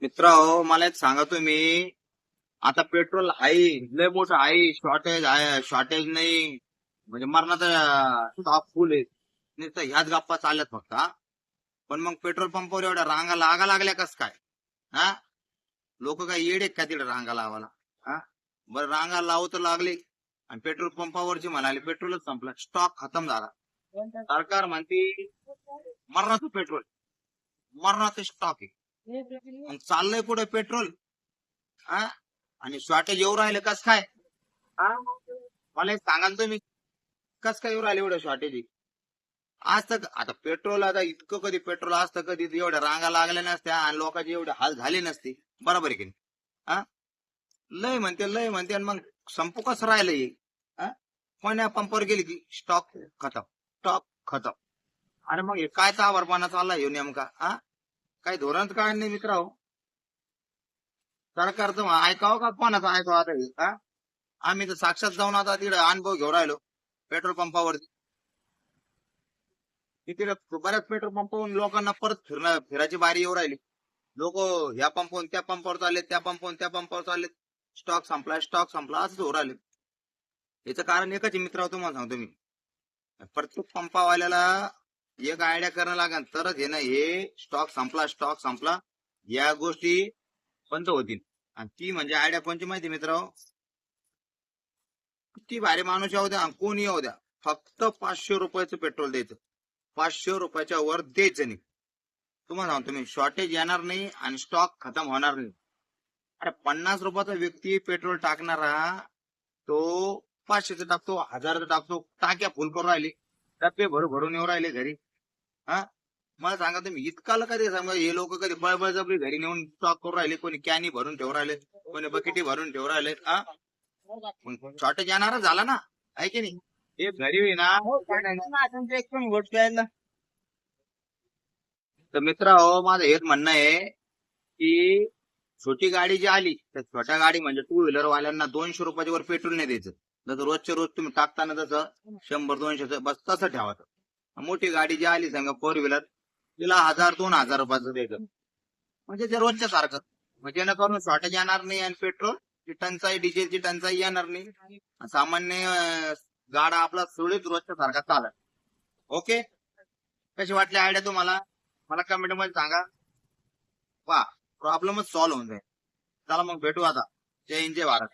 मित्र हो, मला एक सांगा तुम्ही. आता पेट्रोल आहे, लय मोठं आहे, शॉर्टेज आहे, शॉर्टेज नाही म्हणजे मरणाचा स्टॉक फुल आहे. नुसतं ह्याच गप्पा चालल्यात फक्त हा. पण मग पेट्रोल पंपावर एवढ्या रांगा लागल्या कस काय? हा, लोक काय येडे का तिकडे रांगा लावायला? हा, बरं रांगा लावू तर लागले आणि पेट्रोल पंपावरची म्हणाले पेट्रोलच संपला, स्टॉक खतम झाला. सरकार म्हणते मरणाचं पेट्रोल, मरणाचं स्टॉक आहे. मग चाललंय पुढे पेट्रोल, हा, आणि शॉर्टेज येऊ राहिले कस काय? हा, मला एक सांगाल तुम्ही, कस काय येऊ राहिले एवढं शॉर्टेज? आज तक आता पेट्रोल, आता इतकं कधी पेट्रोल असतं, कधी एवढ्या रांगा लागल्या नसत्या आणि लोकांचे एवढे हाल झाले नसते. बरोबर आहे की नाही? हा, लय म्हणते आणि मग संपू कसं राहिलं हे? हा? कोण्या पंपावर गेली की स्टॉक खतम, स्टॉक खतम. अरे मग हे काय चावरपणा चाललाय ह्यो नेमका? हा, काही धोरणच काय नाही मित्र हो. सरकारचं ऐकावं का कोणाचं ऐकावं आता हे? हा, आम्ही तर साक्षात जाऊन आता तिकडे अनुभव घेऊन राहिलो पेट्रोल पंपावरती. तिकडे बऱ्याच पेट्रोल पंपावरून लोकांना परत फिरायची बारी येऊ राहिली. लोक ह्या पंपावरून त्या पंपावर चालले, त्या पंपावरून त्या पंपावर चालले. स्टॉक संपला, स्टॉक संपला असंच होऊ राहिले. याचं कारण एकच आहे मित्र, तुम्हाला सांगतो मी. प्रत्येक पंपावाल्याला एक आयडिया करणं लागेल तरच हे ना, हे स्टॉक संपला, स्टॉक संपला या गोष्टी बंद होतील. आणि ती म्हणजे आयडिया कोणची माहिती मित्र? किती भारी माणूस येऊ द्या, कोणी येऊ द्या, फक्त 500 रुपयाचं पेट्रोल द्यायचं. 500 रुपयाच्या वर द्यायचं नाही. तुम्हाला सांगतो मी, शॉर्टेज येणार नाही आणि स्टॉक खतम होणार नाही. अरे 50 रुपयाचा व्यक्ती पेट्रोल टाकणारा, तो 500चं टाकतो, 1000चं टाकतो, टाक्या फुल करून राहिली, डब्बे भरून येऊ राहिले घरी. हा, मला सांगा तुम्ही, इतकाला कधी सांगा हे लोक कधी बळबळजबरी घरी नेऊन स्टॉक करून राहिले, कोणी कॅनी भरून ठेवून राहिले, कोणी बकेटी भरून ठेवून राहिले. हा, शॉर्टेज येणारच झाला ना, आहे की नाही? हे घरी होई ना, एकदम गोष्ट आहे. तर मित्र हो, माझं हेच म्हणणं आहे की छोटी गाडी जी आली, त्या छोट्या गाडी म्हणजे टू व्हीलर वाल्यांना 200 रुपयाच्या वर पेट्रोल नाही द्यायचं. जसं रोजच्या रोज तुम्ही टाकताना जसं 100-200 बस तसं ठेवायचं. मोठी गाडी जी आली सांगा फोर व्हीलर, तिला 1000-2000 रुपयाचं द्यायचं, म्हणजे ते रोजच्या सारखं. म्हणजे जेणेकरून शॉर्टेज येणार नाही आणि पेट्रोलची टंचाई, डिझेलची टंचाई येणार नाही. सामान्य गाडा आपला सुरळीत रोजच्या सारखा चालत. ओके, कशी वाटली आयडिया तुम्हाला? मला कमेंट मध्ये सांगा. वा, प्रॉब्लेमच सॉल्व्ह होऊन जाईल. चला मग भेटू आता. जय हिंद, जय भारत.